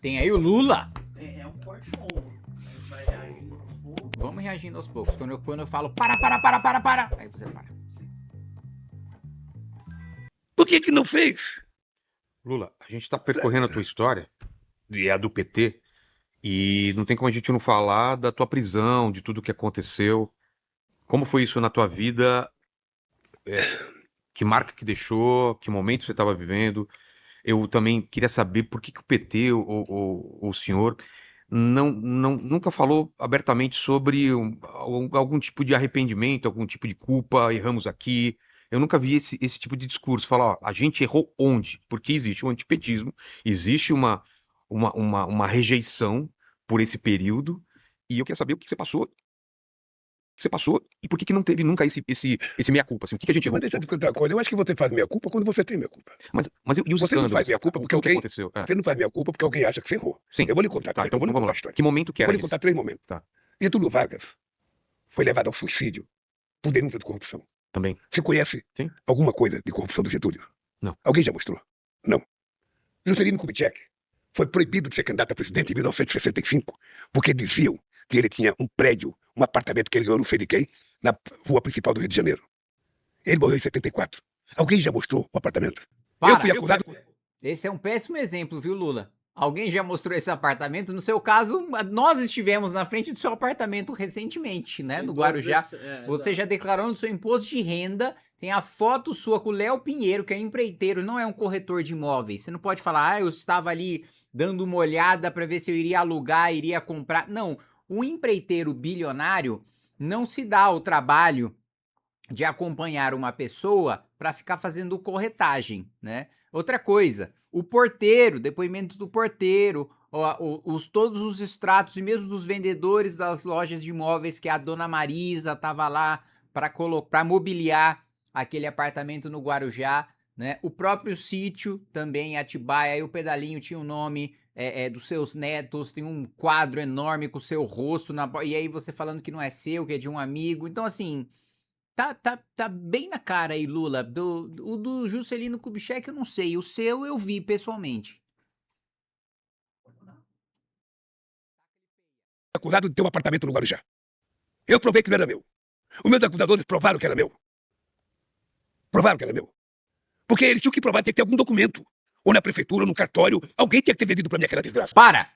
Tem aí o Lula. É um corte longo. A gente vai reagindo aos poucos. Vamos reagindo aos poucos. Quando eu falo para, aí você para. Por que não fez? Lula, a gente está percorrendo a tua história, e a do PT, e não tem como a gente não falar da tua prisão, de tudo que aconteceu. Como foi isso na tua vida? Que marca que deixou? Que momento você estava vivendo? Eu também queria saber por que o PT, o senhor, nunca falou abertamente sobre algum tipo de arrependimento, algum tipo de culpa, erramos aqui. Eu nunca vi esse tipo de discurso. Falar, ó, a gente errou onde? Porque existe um antipetismo, existe uma rejeição por esse período, e eu queria saber o que você passou. E por que não teve nunca esse meia-culpa? Assim, o que a gente errou? Mas deixa eu te contar uma coisa. Eu acho que você faz minha culpa quando você tem minha culpa. Mas e os Você não escândalos? faz minha culpa porque O que alguém. aconteceu? Você não faz minha culpa porque alguém acha que você errou. Sim. Eu vou lhe contar. Tá, então eu vou lhe vamos contar lá. a história. Que momento que Eu era vou lhe esse? contar 3 momentos. Tá. Getúlio Vargas foi levado ao suicídio por denúncia de corrupção. Também. Você conhece Sim. alguma coisa de corrupção do Getúlio? Não. Alguém já mostrou? Não. Juscelino Kubitschek foi proibido de ser candidato a presidente em 1965 porque diziam que ele tinha um prédio, um apartamento que ele ganhou não sei de quem, na rua principal do Rio de Janeiro. Ele morreu em 74. Alguém já mostrou o apartamento? Eu fui acusado... Esse é um péssimo exemplo, viu, Lula? Alguém já mostrou esse apartamento? No seu caso, nós estivemos na frente do seu apartamento recentemente, né? No Guarujá. Você já declarou no seu imposto de renda, tem a foto sua com o Léo Pinheiro, que é empreiteiro, não é um corretor de imóveis. Você não pode falar, eu estava ali dando uma olhada para ver se eu iria alugar, iria comprar. Não, o empreiteiro bilionário não se dá o trabalho de acompanhar uma pessoa para ficar fazendo corretagem, né? Outra coisa, o porteiro, depoimento do porteiro, todos os extratos e mesmo dos vendedores das lojas de imóveis que a dona Marisa estava lá para mobiliar aquele apartamento no Guarujá, né? O próprio sítio também em Atibaia, aí o Pedalinho tinha o nome dos seus netos, tem um quadro enorme com o seu rosto, e aí você falando que não é seu, que é de um amigo, então assim... Tá bem na cara aí, Lula. O do Juscelino Kubitschek eu não sei. O seu eu vi pessoalmente. acusado de ter um apartamento no Guarujá. Eu provei que não era meu. Os meus acusadores provaram que era meu. Provaram que era meu. Porque eles tinham que provar, tinha que ter algum documento. Ou na prefeitura, ou no cartório. Alguém tinha que ter vendido pra mim aquela desgraça. Para!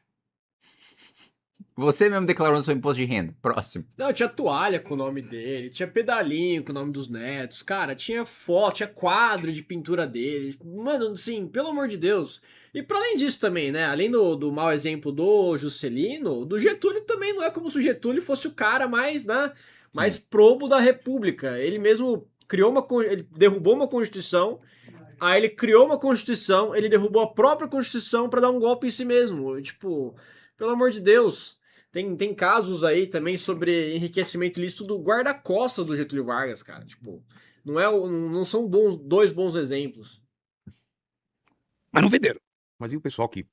Você mesmo declarou no seu imposto de renda. Próximo. Não, tinha toalha com o nome dele, tinha pedalinho com o nome dos netos, cara, tinha foto, tinha quadro de pintura dele. Mano, assim, pelo amor de Deus. E pra além disso também, né, além do mau exemplo do Juscelino, do Getúlio também não é como se o Getúlio fosse o cara mais, né, mais probo da República. Ele mesmo ele derrubou uma Constituição, aí ele criou uma Constituição, ele derrubou a própria Constituição pra dar um golpe em si mesmo. Tipo, pelo amor de Deus. Tem casos aí também sobre enriquecimento ilícito do guarda-costas do Getúlio Vargas, cara. Tipo, não são dois bons exemplos. Mas não venderam. Mas e o pessoal que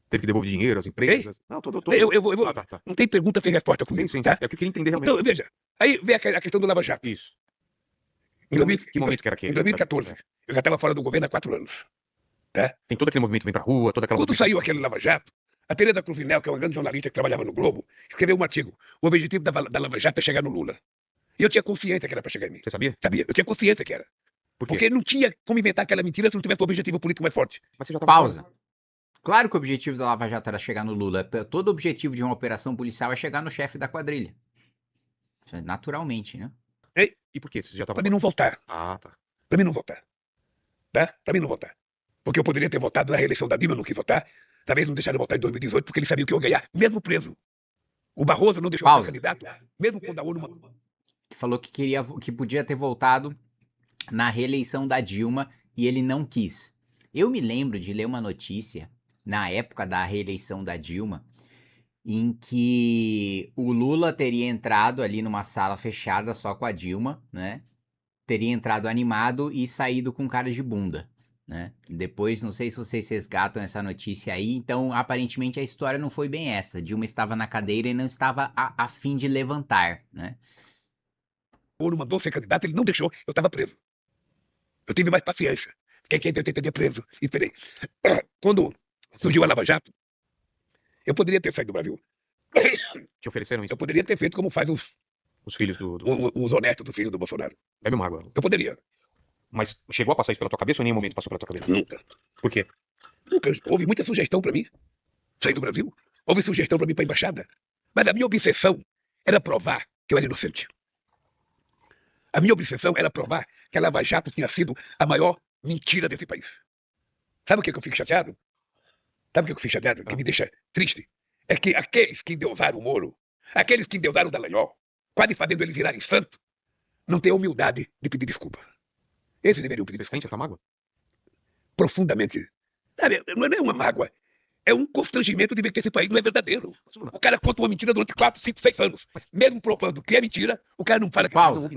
teve que devolver dinheiro, as empresas? Não, tô. Eu vou. Ah, tá. Não tem pergunta sem resposta comigo. Sim. Tá? É o que eu queria entender realmente. Então, veja. Aí vem a questão do Lava Jato. Isso. Em Que momento que era aquele? Em 2014. Eu já estava fora do governo há 4 anos. Tá? Tem todo aquele movimento, vem pra rua, toda aquela... Quando saiu aquele Lava Jato, a Tereza Cruvinel, que é uma grande jornalista que trabalhava no Globo, escreveu um artigo. O objetivo da Lava Jato é chegar no Lula. E eu tinha consciência que era para chegar em mim. Você sabia? Sabia. Eu tinha consciência que era. Por quê? Porque não tinha como inventar aquela mentira se não tivesse um objetivo político mais forte. Mas você já tava Pausa. Claro que o objetivo da Lava Jato era chegar no Lula. Todo objetivo de uma operação policial é chegar no chefe da quadrilha. Naturalmente, né? E por quê? Você já tava... Para mim não voltar. Ah, tá. Para mim não voltar. Tá? Para mim não voltar. Porque eu poderia ter votado na reeleição da Dilma, eu não quis votar. Talvez não deixaram votar em 2018, porque eles sabiam que eu ia ganhar, mesmo preso. O Barroso não deixou ser candidato, mesmo quando a ONU... Falou que podia ter voltado na reeleição da Dilma e ele não quis. Eu me lembro de ler uma notícia, na época da reeleição da Dilma, em que o Lula teria entrado ali numa sala fechada só com a Dilma, né? Teria entrado animado e saído com cara de bunda, né? Depois, não sei se vocês resgatam essa notícia aí, então aparentemente a história não foi bem essa. Dilma estava na cadeira e não estava a fim de levantar, né? A ONU mandou ser candidato, ele não deixou, eu estava preso. Eu tive mais paciência. Fiquei 80 dias preso. E esperei. Quando surgiu a Lava Jato, Eu poderia ter saído do Brasil. Te ofereceram isso? Eu poderia ter feito como faz Os filhos os honestos do filho do Bolsonaro. Bebe uma água. Eu poderia. Mas chegou a passar isso pela tua cabeça ou em nenhum momento passou pela tua cabeça? Nunca. Por quê? Nunca. Houve muita sugestão para mim sair do Brasil. Houve sugestão para mim para a embaixada. Mas a minha obsessão era provar que eu era inocente. A minha obsessão era provar que a Lava Jato tinha sido a maior mentira desse país. Sabe o que eu fico chateado? Sabe o que eu fico chateado? O que me deixa triste? É que aqueles que endeusaram o Moro, aqueles que endeusaram o Dallagnol, quase fazendo eles virarem santo, não têm a humildade de pedir desculpa. Esses deveriam pedir Você desculpa. sente essa mágoa? Profundamente. Sabe, não é uma mágoa. É um constrangimento de ver que esse país não é verdadeiro. O cara conta uma mentira durante 4, 5, 6 anos. Mesmo provando que é mentira, o cara não fala que Pausa.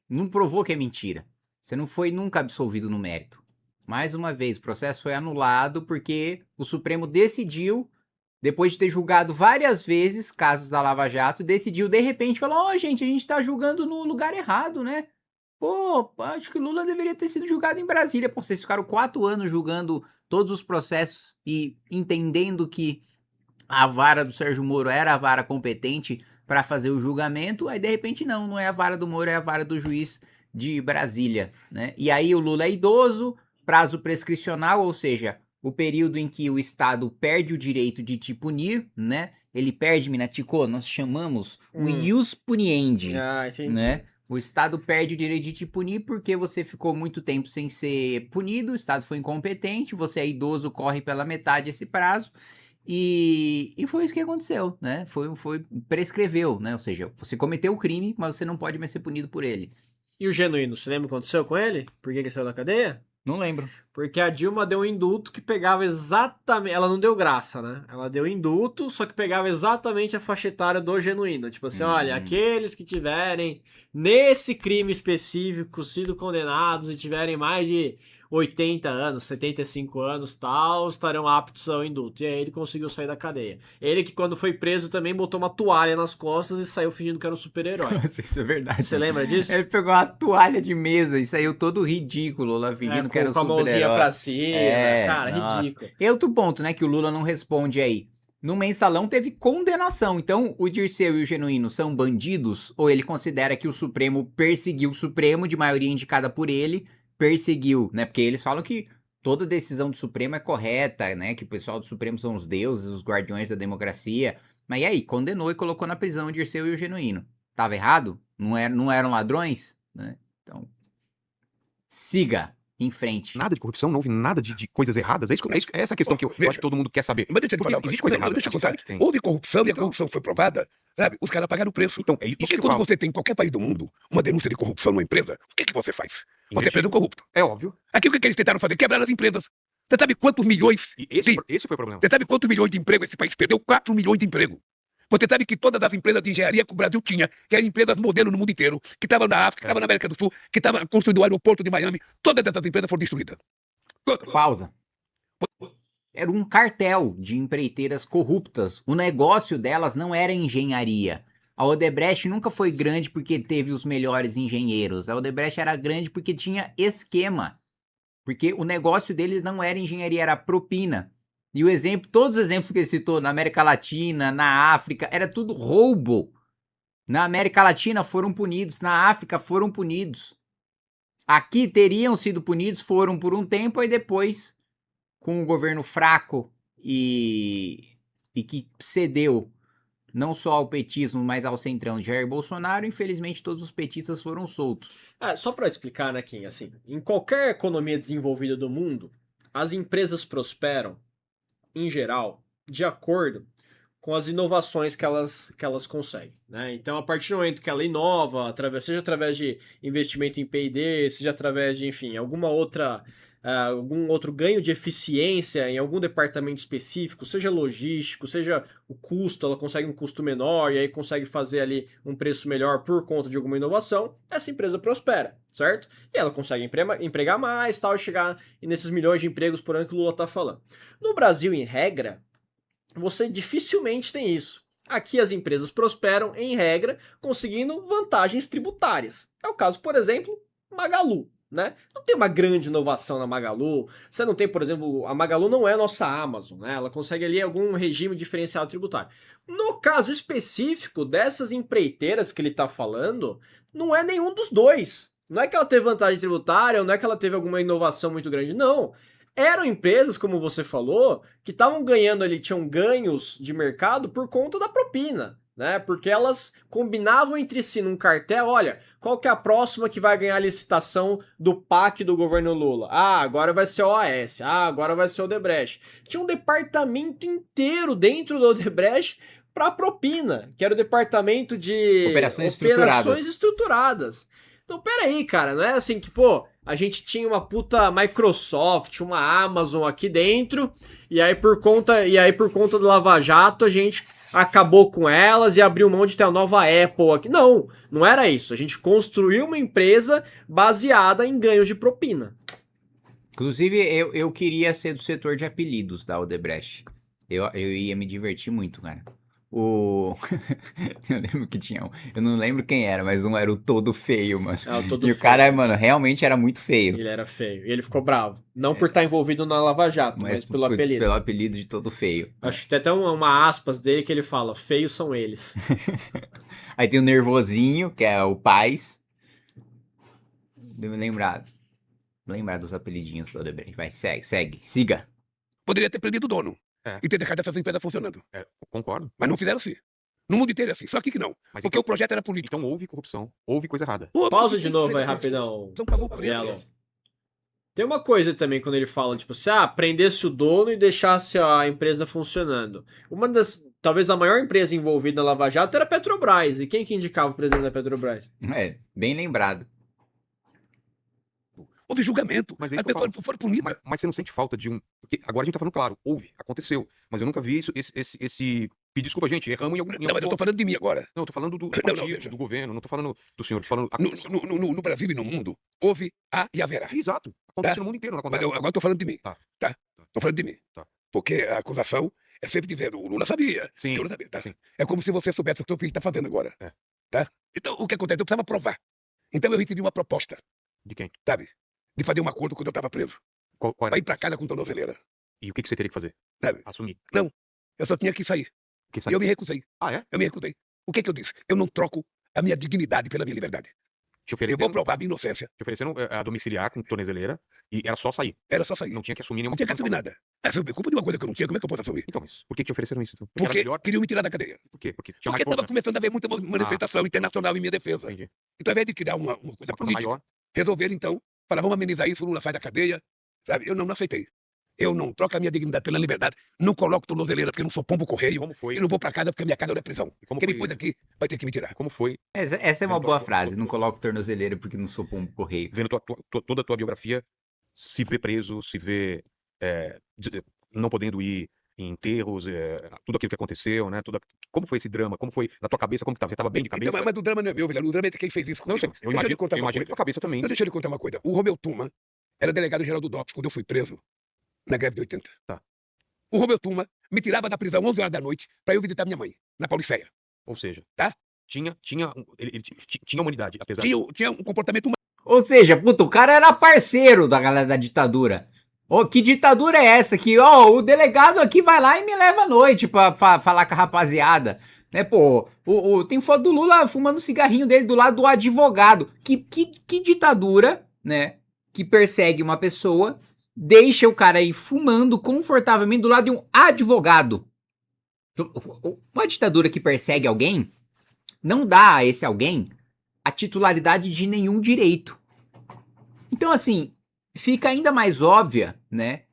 Não provou que é mentira. Você não foi nunca absolvido no mérito. Mais uma vez, o processo foi anulado porque o Supremo decidiu, depois de ter julgado várias vezes casos da Lava Jato, decidiu de repente falar: ó, gente, a gente tá julgando no lugar errado, né? Pô, acho que o Lula deveria ter sido julgado em Brasília. Pô, vocês ficaram 4 anos julgando todos os processos e entendendo que a vara do Sérgio Moro era a vara competente para fazer o julgamento, aí de repente não é a vara do Moro, é a vara do juiz de Brasília, né? E aí o Lula é idoso, prazo prescricional, ou seja, o período em que o Estado perde o direito de te punir, né? Ele perde, Minatico, nós chamamos o ius puniendi, né? O Estado perde o direito de te punir porque você ficou muito tempo sem ser punido, o Estado foi incompetente, você é idoso, corre pela metade esse prazo, e foi isso que aconteceu, né? Prescreveu, né? Ou seja, você cometeu o crime, mas você não pode mais ser punido por ele. E o Genuíno, você lembra o que aconteceu com ele? Por que ele saiu da cadeia? Não lembro. Porque a Dilma deu um indulto que pegava exatamente... Ela não deu graça, né? Ela deu indulto, só que pegava exatamente a faixa etária do Genuíno. Tipo assim, olha, aqueles que tiverem nesse crime específico sido condenados e tiverem mais de 80 anos, 75 anos, tal, estarão aptos ao indulto. E aí ele conseguiu sair da cadeia. Ele que quando foi preso também botou uma toalha nas costas e saiu fingindo que era um super-herói. Isso é verdade. Você lembra disso? Ele pegou uma toalha de mesa e saiu todo ridículo lá, fingindo que era um super-herói. Com a mãozinha pra cima, cara, nossa. Ridículo. E outro ponto, né, que o Lula não responde aí. No mensalão teve condenação, então o Dirceu e o Genuíno são bandidos? Ou ele considera que o Supremo perseguiu o Supremo, de maioria indicada por ele, perseguiu, né? Porque eles falam que toda decisão do Supremo é correta, né? Que o pessoal do Supremo são os deuses, os guardiões da democracia. Mas e aí? Condenou e colocou na prisão o Dirceu e o Genuíno. Tava errado? Não eram ladrões? Né? Então, siga em frente. Nada de corrupção, não houve nada de coisas erradas. É essa a questão que eu acho que todo mundo quer saber. Mas deixa eu te falar, existe coisa errada. Deixa eu contar. Houve corrupção e a corrupção foi provada, sabe? Os caras pagaram o preço. Então, é isso porque que quando você tem em qualquer país do mundo uma denúncia de corrupção numa empresa, o que você faz? Você prende um corrupto. É óbvio. Aqui o que eles tentaram fazer? Quebrar as empresas. Você sabe quantos milhões... Esse foi o problema. Você sabe quantos milhões de emprego esse país perdeu? 4 milhões de emprego. Você sabe que todas as empresas de engenharia que o Brasil tinha, que eram empresas modelo no mundo inteiro, que estavam na África, que estavam na América do Sul, que estavam construindo o aeroporto de Miami, todas essas empresas foram destruídas. Pausa. Era um cartel de empreiteiras corruptas. O negócio delas não era engenharia. A Odebrecht nunca foi grande porque teve os melhores engenheiros. A Odebrecht era grande porque tinha esquema. Porque o negócio deles não era engenharia, era propina. E o exemplo, todos os exemplos que ele citou na América Latina, na África, era tudo roubo. Na América Latina foram punidos, na África foram punidos. Aqui teriam sido punidos, foram por um tempo, e depois, com o governo fraco e que cedeu não só ao petismo, mas ao centrão de Jair Bolsonaro, infelizmente todos os petistas foram soltos. Só para explicar, né, Kim, assim, em qualquer economia desenvolvida do mundo, as empresas prosperam, em geral, de acordo com as inovações que elas conseguem, né? Então, a partir do momento que ela inova, seja através de investimento em P&D, seja através de, enfim, algum outro ganho de eficiência em algum departamento específico, seja logístico, seja o custo, ela consegue um custo menor e aí consegue fazer ali um preço melhor por conta de alguma inovação, essa empresa prospera, certo? E ela consegue empregar mais, tal, e chegar nesses milhões de empregos por ano que o Lula está falando. No Brasil, em regra, você dificilmente tem isso. Aqui as empresas prosperam, em regra, conseguindo vantagens tributárias. É o caso, por exemplo, Magalu. né? Não tem uma grande inovação na Magalu. Você não tem, por exemplo, a Magalu não é a nossa Amazon, né? Ela consegue ali algum regime diferenciado tributário. No caso específico dessas empreiteiras que ele tá falando, não é nenhum dos dois. Não é que ela teve vantagem tributária, não é que ela teve alguma inovação muito grande, não. Eram empresas, como você falou, que estavam ganhando ali, tinham ganhos de mercado por conta da propina, né? Porque elas combinavam entre si num cartel, olha, qual que é a próxima que vai ganhar a licitação do PAC do governo Lula? Ah, agora vai ser o OAS, ah, agora vai ser o Odebrecht. Tinha um departamento inteiro dentro do Odebrecht para propina, que era o departamento de Operações estruturadas. Então, peraí, cara, não é assim que, pô, a gente tinha uma puta Microsoft, uma Amazon aqui dentro, e aí por conta do Lava Jato a gente acabou com elas e abriu mão de ter a nova Apple aqui. Não, não era isso. A gente construiu uma empresa baseada em ganhos de propina. Inclusive, eu queria ser do setor de apelidos da Odebrecht. Eu ia me divertir muito, cara. Eu lembro que tinha um. Eu não lembro quem era, mas um era o todo feio, mano. Ah, o todo e feio. O cara, mano, realmente era muito feio. Ele era feio. E ele ficou bravo. Não por estar envolvido na Lava Jato, mas pelo apelido. Pelo apelido de todo feio. Acho que tem até uma aspas dele que ele fala: feios são eles. Aí tem o Nervosinho, que é o Paz. Deu me lembrar dos apelidinhos da Odebrecht. Vai, siga. Poderia ter prendido o dono e ter deixado essas empresas funcionando. Concordo. Mas não fizeram assim. No mundo inteiro é assim, só aqui que não. Mas porque então, o projeto era político. Então houve corrupção, houve coisa errada. Pausa de novo aí, rapidão. Então acabou com Yellow. isso. Tem uma coisa também quando ele fala, tipo, se prendesse o dono e deixasse a empresa funcionando. Uma das, talvez a maior empresa envolvida na Lava Jato era a Petrobras. E quem que indicava o presidente da Petrobras? Bem lembrado. Houve julgamento. Mas As pessoas foram punidas. Mas você não sente falta de um. Porque agora a gente tá falando, claro, houve, aconteceu. Mas eu nunca vi isso, esse. Pedir desculpa, gente, erramos em algum. Não, mas eu tô falando de mim agora. Não, eu tô falando do Não, partido, do governo, não tô falando do senhor, tô falando. No Brasil e no mundo, houve, há e haverá. Exato. Acontece no mundo inteiro, não Mas acontece. agora eu tô falando de mim. Tá. Tô falando de mim. Tá. Porque a acusação é sempre dizendo, o Lula sabia. Sim. O Lula sabia, tá? Sim. É como se você soubesse o que o seu filho tá fazendo agora. Tá? Então, o que acontece? Eu precisava provar. Então eu recebi uma proposta, De quem? sabe? De fazer um acordo quando eu tava preso. Qual Pra era? ir pra casa com tornozeleira. E o que você teria que fazer? Sabe? Assumir. Eu só tinha que sair. Que E sabe? eu me recusei. Ah, é? Eu me recusei. O que eu disse? Eu não troco a minha dignidade pela minha liberdade. Te Eu vou ofereceram, provar a minha inocência. te ofereceram a domiciliar com tornezeleira e era só sair. Era só sair. Não tinha que assumir nenhuma Não tinha que assumir nada. Se eu me culpa de uma coisa que eu não tinha, como é que eu posso assumir? Então, mas por que te ofereceram isso? Então? Porque era melhor? queriam me tirar da cadeia. Por quê? Porque tinha Porque mais estava força. começando a haver muita manifestação internacional em minha defesa. Entendi. Então, ao invés de criar uma coisa Uma coisa política, maior. resolveram, então, falar, vamos amenizar isso, o Lula sai da cadeia. Sabe? Eu não aceitei. Eu não troco a minha dignidade pela liberdade. Não coloco tornozeleira porque eu não sou pombo correio. Como foi? E não vou pra casa porque a minha casa não é prisão. E como Quem me foi? pôs aqui vai ter que me tirar. Como foi Essa é uma boa frase. Não coloco tornozeleira porque não sou pombo correio. vendo toda a tua biografia, se vê preso, se vê não podendo ir em enterros, tudo aquilo que aconteceu, né? Como foi esse drama? Como foi na tua cabeça? Como que tava? Você tava bem de cabeça? Então, mas o drama não é meu, velho. O drama é de quem fez isso Não, comigo. eu Deixa eu lhe contar imagino uma que coisa. tua cabeça também. Então, deixa eu lhe contar uma coisa. O Romeu Tuma era delegado-geral do DOPS quando eu fui preso na greve de 80. Tá. O Romeu Tuma me tirava da prisão 11 horas da noite pra eu visitar minha mãe, na Pauliceia. Ou seja, Tá? ele tinha humanidade, apesar Tinha um comportamento Ou seja, puta, o cara era parceiro da galera da ditadura. Ô, que ditadura é essa? Que, o delegado aqui vai lá e me leva à noite pra falar com a rapaziada. Né, pô, tem foto do Lula fumando o cigarrinho dele do lado do advogado. Que ditadura, né, que persegue uma pessoa, deixa o cara aí fumando confortavelmente do lado de um advogado. Uma ditadura que persegue alguém não dá a esse alguém a titularidade de nenhum direito. Então, assim, fica ainda mais óbvia, né,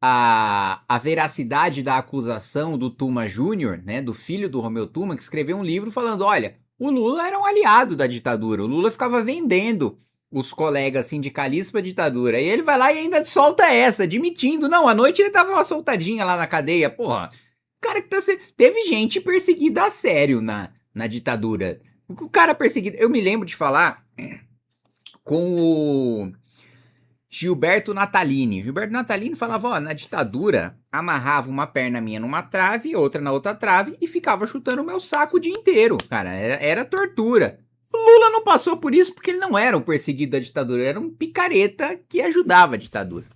a veracidade da acusação do Tuma Júnior, né, do filho do Romeu Tuma, que escreveu um livro falando, olha, o Lula era um aliado da ditadura, o Lula ficava vendendo os colegas sindicalistas pra ditadura, e ele vai lá e ainda solta essa, admitindo, não, à noite ele tava uma soltadinha lá na cadeia, porra, o cara que teve gente perseguida a sério na ditadura, o cara perseguido, eu me lembro de falar com o Gilberto Natalini. Gilberto Natalini falava, na ditadura, amarrava uma perna minha numa trave, outra na outra trave, e ficava chutando o meu saco o dia inteiro, cara, era tortura. O Lula não passou por isso porque ele não era um perseguido da ditadura, era um picareta que ajudava a ditadura.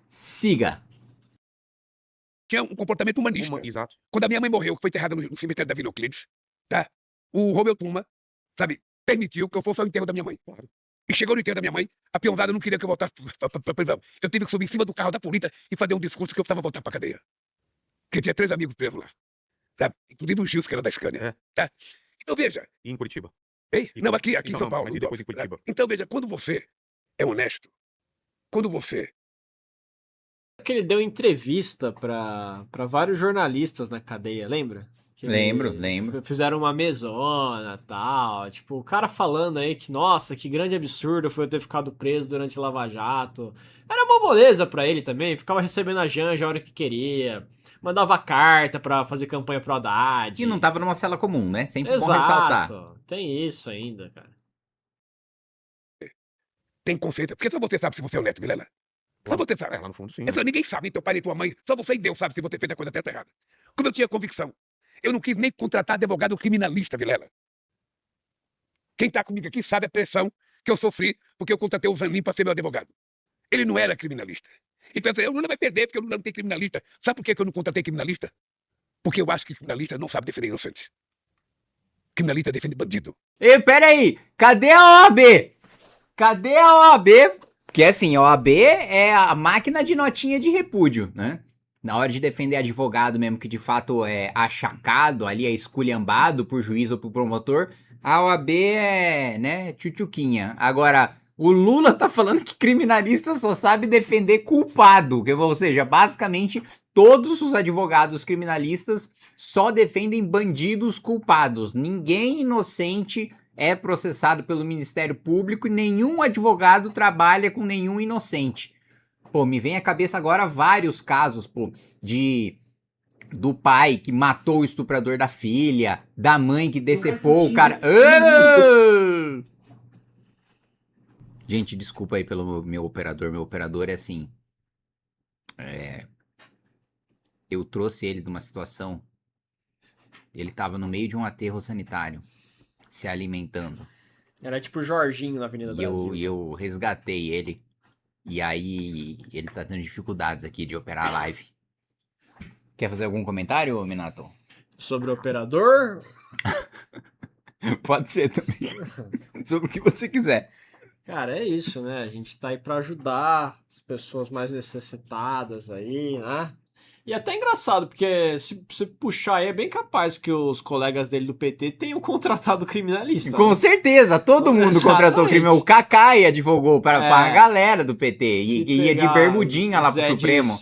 Siga. Tinha um comportamento humanista. Exato. Quando a minha mãe morreu, que foi enterrada no cemitério da Vila Euclides, tá? O Romeu Tuma, sabe, permitiu que eu fosse ao enterro da minha mãe. Claro. E chegou no enterro da minha mãe, a peãozada não queria que eu voltasse pra prisão. Eu tive que subir em cima do carro da polícia e fazer um discurso que eu precisava voltar pra cadeia. Porque tinha 3 amigos presos lá. Tá? Inclusive o Gils, que era da Scania. Tá? Então veja. E em Curitiba? Ei? Não, aqui em São Paulo. Mas e depois em Curitiba? Então veja, quando você é honesto, quando você... Que ele deu entrevista pra vários jornalistas na cadeia, lembra? Que Lembro. Fizeram uma mesona e tal. Tipo, o cara falando aí que, nossa, que grande absurdo foi eu ter ficado preso durante o Lava Jato. Era uma moleza pra ele também. Ficava recebendo a Janja a hora que queria. Mandava carta pra fazer campanha pro Haddad. E não tava numa cela comum, né? Sempre bom Exato. ressaltar. Tem isso ainda, cara. Tem consciência. Porque só você sabe se você é honesto, Vilela. Só você sabe. Lá no fundo, sim. Ninguém sabe, nem teu pai, nem tua mãe. Só você e Deus sabe se você fez a coisa certa ou errada. Como eu tinha convicção. Eu não quis nem contratar advogado criminalista, Vilela. Quem tá comigo aqui sabe a pressão que eu sofri porque eu contratei o Zanin para ser meu advogado. Ele não era criminalista. E pensa, o Lula vai perder porque o Lula não tem criminalista. Sabe por que eu não contratei criminalista? Porque eu acho que criminalista não sabe defender inocente. Criminalista defende bandido. Ei, pera aí, cadê a OAB? Cadê a OAB? Porque assim, a OAB é a máquina de notinha de repúdio, né? Na hora de defender advogado mesmo que de fato é achacado, ali é esculhambado por juiz ou por promotor, a OAB é, né, tchutchuquinha. Agora, o Lula tá falando que criminalista só sabe defender culpado, ou seja, basicamente todos os advogados criminalistas só defendem bandidos culpados. Ninguém inocente é processado pelo Ministério Público e nenhum advogado trabalha com nenhum inocente. Pô, me vem à cabeça agora vários casos, pô, do pai que matou o estuprador da filha, da mãe que decepou o cara... Gente, desculpa aí pelo meu operador. Meu operador é assim... Eu trouxe ele de uma situação... Ele tava no meio de um aterro sanitário, se alimentando. Era tipo o Jorginho na Avenida Brasil. E eu resgatei ele. E aí, ele tá tendo dificuldades aqui de operar a live. Quer fazer algum comentário, Minato? Sobre o operador? Pode ser também. Sobre o que você quiser. Cara, é isso, né? A gente tá aí pra ajudar as pessoas mais necessitadas aí, né? E até engraçado, porque se você puxar aí, é bem capaz que os colegas dele do PT tenham contratado criminalista. Com certeza, todo mundo contratou criminalista. O Cacai advogou para a galera do PT. E ia de bermudinha lá pro Supremo.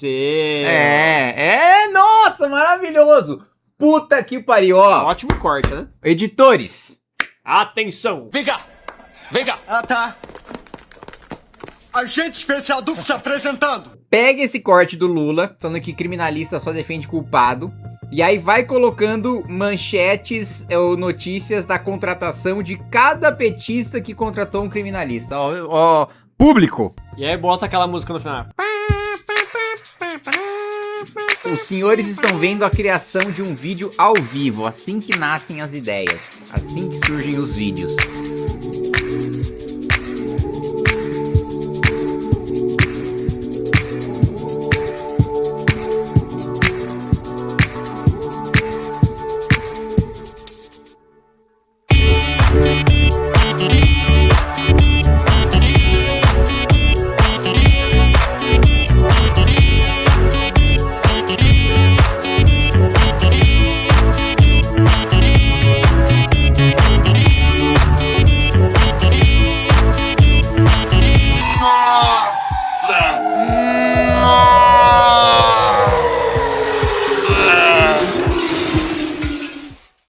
Nossa, maravilhoso. Puta que pariu, ó. Ótimo corte, né? Editores. Atenção. Vem cá. Ah, tá. Agente especial Dufo se apresentando. Pega esse corte do Lula, falando que criminalista só defende culpado, e aí vai colocando manchetes ou notícias da contratação de cada petista que contratou um criminalista. Ó, público! E aí bota aquela música no final. Os senhores estão vendo a criação de um vídeo ao vivo, assim que nascem as ideias, assim que surgem os vídeos.